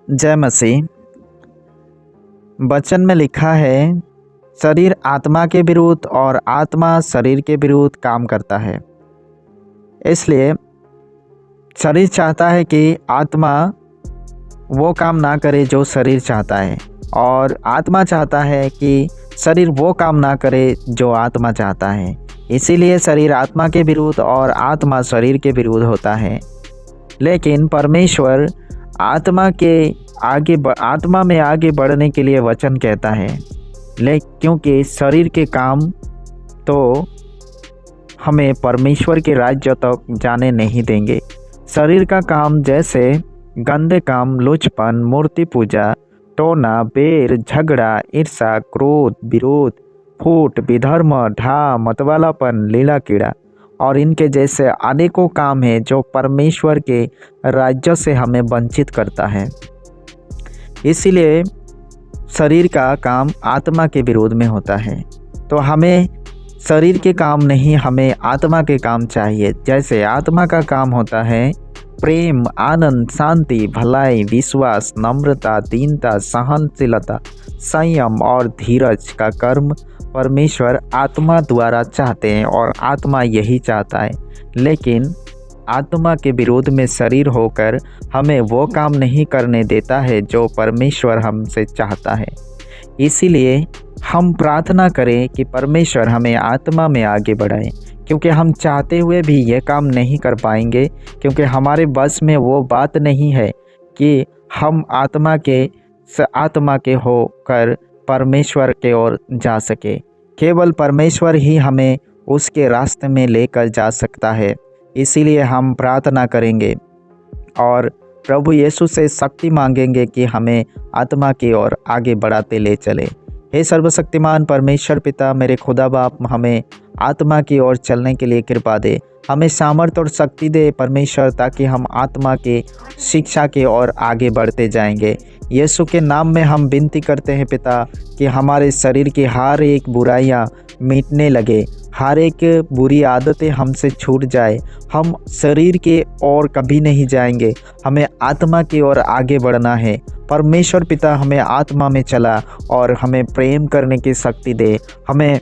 जय मसीह। वचन में लिखा है, शरीर आत्मा के विरुद्ध और आत्मा शरीर के विरुद्ध काम करता है। इसलिए शरीर चाहता है कि आत्मा वो काम ना करे जो शरीर चाहता है, और आत्मा चाहता है कि शरीर वो काम ना करे जो आत्मा चाहता है। इसीलिए शरीर आत्मा के विरुद्ध और आत्मा शरीर के विरुद्ध होता है। लेकिन परमेश्वर आत्मा में आगे बढ़ने के लिए वचन कहता है, क्योंकि शरीर के काम तो हमें परमेश्वर के राज्य तक जाने नहीं देंगे। शरीर का काम जैसे गंदे काम, लुचपन, मूर्ति पूजा, टोना, बेर, झगड़ा, ईर्षा, क्रोध, विरोध, फूट, विधर्म, ढा, मतवालापन, लीला कीड़ा और इनके जैसे अनेकों काम हैं जो परमेश्वर के राज्य से हमें वंचित करता है। इसीलिए शरीर का काम आत्मा के विरोध में होता है। तो हमें शरीर के काम नहीं, हमें आत्मा के काम चाहिए। जैसे आत्मा का काम होता है प्रेम, आनंद, शांति, भलाई, विश्वास, नम्रता, दीनता, सहनशीलता, संयम और धीरज का कर्म परमेश्वर आत्मा द्वारा चाहते हैं, और आत्मा यही चाहता है। लेकिन आत्मा के विरोध में शरीर होकर हमें वो काम नहीं करने देता है जो परमेश्वर हमसे चाहता है। इसीलिए हम प्रार्थना करें कि परमेश्वर हमें आत्मा में आगे बढ़ाए, क्योंकि हम चाहते हुए भी ये काम नहीं कर पाएंगे, क्योंकि हमारे बस में वो बात नहीं है कि हम आत्मा के होकर परमेश्वर के ओर जा सके। केवल परमेश्वर ही हमें उसके रास्ते में लेकर जा सकता है। इसीलिए हम प्रार्थना करेंगे और प्रभु यीशु से शक्ति मांगेंगे कि हमें आत्मा की ओर आगे बढ़ाते ले चले। हे सर्वशक्तिमान परमेश्वर पिता, मेरे खुदा बाप, हमें आत्मा की ओर चलने के लिए कृपा दे, हमें सामर्थ्य और शक्ति दे परमेश्वर, ताकि हम आत्मा के शिक्षा की ओर आगे बढ़ते जाएंगे। यीशु के नाम में हम विनती करते हैं पिता कि हमारे शरीर की हर एक बुराइयां मिटने लगे, हर एक बुरी आदतें हमसे छूट जाए। हम शरीर के ओर कभी नहीं जाएंगे, हमें आत्मा की ओर आगे बढ़ना है। परमेश्वर पिता हमें आत्मा में चला और हमें प्रेम करने की शक्ति दे, हमें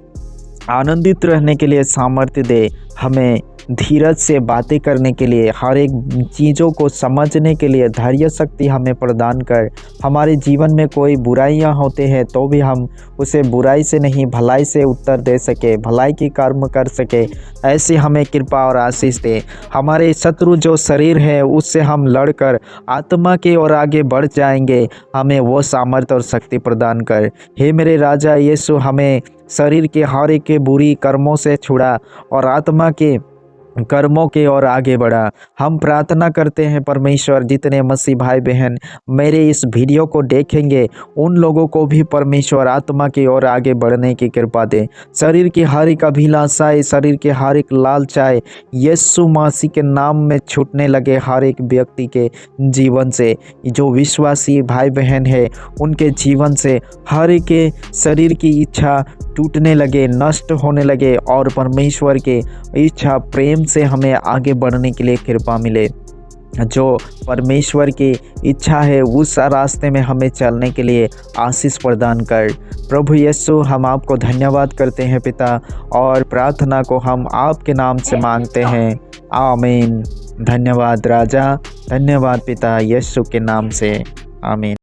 आनंदित रहने के लिए सामर्थ्य दे, हमें धीरज से बातें करने के लिए, हर एक चीज़ों को समझने के लिए धैर्य शक्ति हमें प्रदान कर। हमारे जीवन में कोई बुराइयां होते हैं तो भी हम उसे बुराई से नहीं, भलाई से उत्तर दे सके, भलाई की कर्म कर सके, ऐसी हमें कृपा और आशीष दे। हमारे शत्रु जो शरीर है उससे हम लड़कर आत्मा की ओर आगे बढ़ जाएंगे, हमें वो सामर्थ्य और शक्ति प्रदान कर। हे मेरे राजा यीशु, हमें शरीर के हर एक के बुरी कर्मों से छुड़ा और आत्मा के कर्मों के ओर आगे बढ़ा। हम प्रार्थना करते हैं परमेश्वर, जितने मसीह भाई बहन मेरे इस वीडियो को देखेंगे उन लोगों को भी परमेश्वर आत्मा की ओर आगे बढ़ने की कृपा दे। शरीर की हर एक अभिलाषाएं, शरीर के हर एक लालचाएं यीशु मसीह के नाम में छूटने लगे हर एक व्यक्ति के जीवन से। जो विश्वासी भाई बहन है उनके जीवन से हर एक के शरीर की इच्छा टूटने लगे, नष्ट होने लगे, और परमेश्वर के इच्छा प्रेम से हमें आगे बढ़ने के लिए कृपा मिले। जो परमेश्वर की इच्छा है उस रास्ते में हमें चलने के लिए आशीष प्रदान कर। प्रभु यीशु, हम आपको धन्यवाद करते हैं पिता, और प्रार्थना को हम आपके नाम से मांगते हैं, आमीन। धन्यवाद राजा, धन्यवाद पिता, यीशु के नाम से, आमीन।